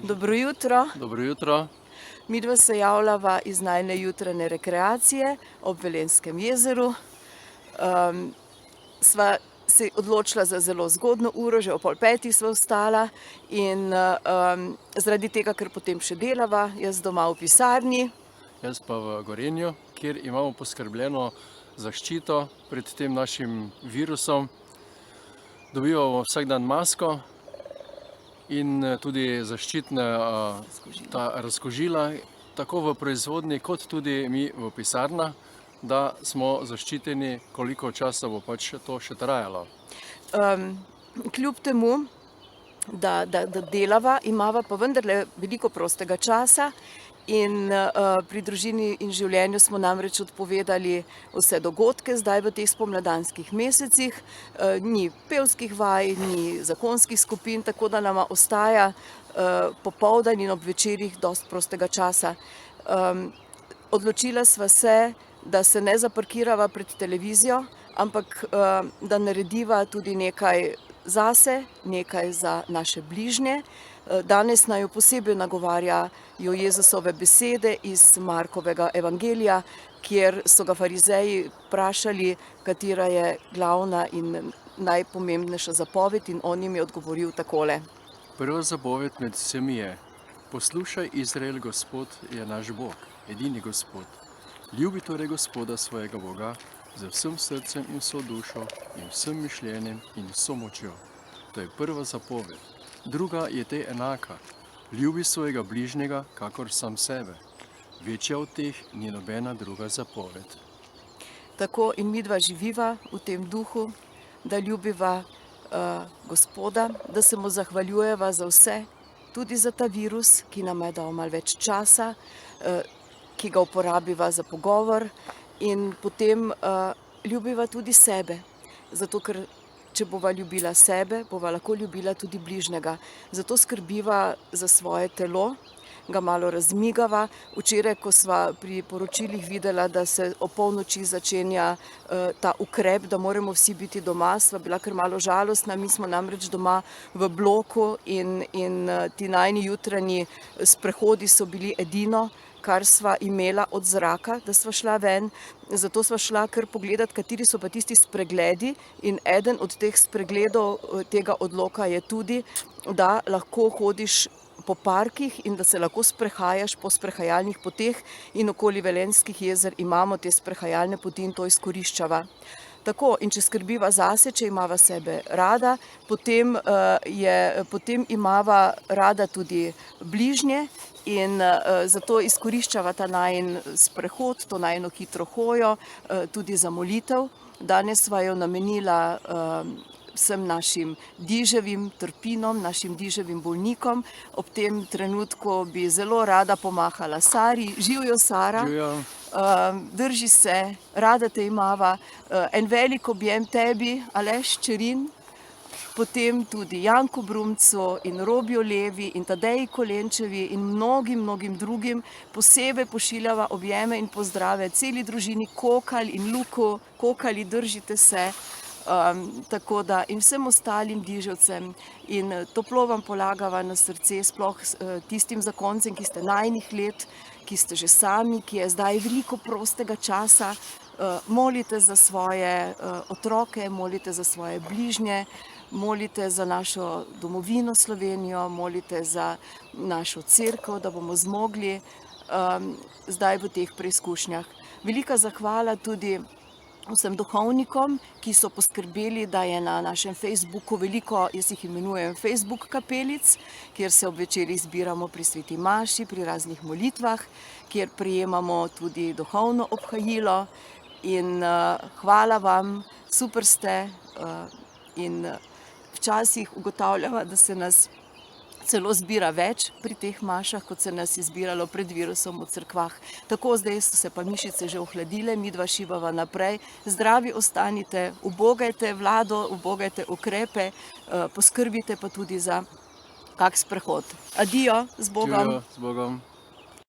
Dobro jutro. Dobro jutro. Midva se javljava iz najine jutranje rekreacije ob Velenskem jezeru. Sva se odločila za zelo zgodno uro, že ob 4:30 sva vstala in zaradi tega, ker potem še delava, jaz doma v pisarni. Jaz pa v Gorenju, kjer imamo poskrbljeno zaščito pred tem našim virusom. Dobivamo vsak dan masko in tudi zaščitne razkužila, tako v proizvodnji kot tudi mi v pisarnah, da smo zaščiteni, koliko časa bo pač to še trajalo. Kljub temu, da delava, imava pa vendarle veliko prostega časa in pri družini in življenju smo namreč odpovedali vse dogodke zdaj v teh spomladanskih mesecih. Ni pevskih vaj, ni zakonskih skupin, tako da nama ostaja popoldan in ob večerih dosti prostega časa. Odločila sva se, da se ne zaparkirava pred televizijo, ampak da narediva tudi nekaj zase, nekaj za naše bližnje. Danes naju posebej nagovarjajo Jezusove besede iz Markovega evangelija, kjer so ga farizeji vprašali, katera je glavna in najpomembnejša zapoved, in on jim je odgovoril takole. Prva zapoved med vsemi je: poslušaj, Izrael, Gospod je naš Bog, edini Gospod. Ljubi torej Gospoda svojega Boga z vsem srcem in vso dušo in vsem mišljenjem in vso močjo. To je prva zapoved. Druga je tej enaka: ljubi svojega bližnjega kakor sam sebe. Večja od teh ni nobena druga zapoved. Tako in midva živiva v tem duhu, da ljubiva Gospoda, da se mu zahvaljujeva za vse, tudi za ta virus, ki nam je dal malo več časa, ki ga uporabiva za pogovor, in potem ljubiva tudi sebe, zato ker če bova ljubila sebe, bova lahko ljubila tudi bližnjega. Zato skrbiva za svoje telo, ga malo razmigava. Včeraj, ko sva pri poročilih videla, da se ob polnoči začenja ta ukrep, da moramo vsi biti doma, sva bila kar malo žalostna. Mi smo namreč doma v bloku in ti najini jutranji sprehodi so bili edino, kar sva imela od zraka, da sva šla ven. Zato sva šla kar pogledat, kateri so pa tisti spregledi, in eden od teh spregledov tega odloka je tudi, da lahko hodiš po parkih in da se lahko sprehajaš po sprehajalnih poteh, in okoli Velenskih jezer imamo te sprehajalne poti in to izkoriščava. Tako, in če skrbiva zase, če imava sebe rada, potem imava rada tudi bližnje in zato izkoriščava ta najin sprehod, to najino hitro hojo, tudi za molitev. Danes sva jo namenila vsem našim diževim trpinom, našim diževim bolnikom. Ob tem trenutku bi zelo rada pomahala Sari. Živjo, Sara. Živjo. Drži se, rada te imava. En velik objem tebi, Aleš Čerin, potem tudi Janku Brumcu in Robiju Levi in Tadeji Kolenčevi in mnogim drugim. Posebej pošiljava objeme in pozdrave celi družini Kokalj in Luku. Kokalji, držite se. Tako da in vsem ostalim diževcem, in toplo vam polagava na srce, sploh tistim zakoncem, ki ste najinih let, ki ste že sami, ki je zdaj veliko prostega časa. Molite za svoje otroke, molite za svoje bližnje, molite za našo domovino Slovenijo, molite za našo cerkev, da bomo zmogli zdaj v teh preizkušnjah. Velika zahvala tudi vsem duhovnikom, ki so poskrbeli, da je na našem Facebooku veliko, jaz jih imenujem Facebook kapelic, kjer se ob večerih zbiramo pri sveti maši, pri raznih molitvah, kjer prejemamo tudi duhovno obhajilo. In hvala vam, super ste, in včasih ugotavljava, da se nas celo zbira več pri teh mašah, kot se nas je zbiralo pred virusom v cerkvah. Tako, zdaj so se pa mišice že ohladile, midva šivava naprej. Zdravi ostanite, ubogajte vlado, ubogajte ukrepe, poskrbite pa tudi za kak sprehod. Adijo, z Bogom. Živjo, z Bogom.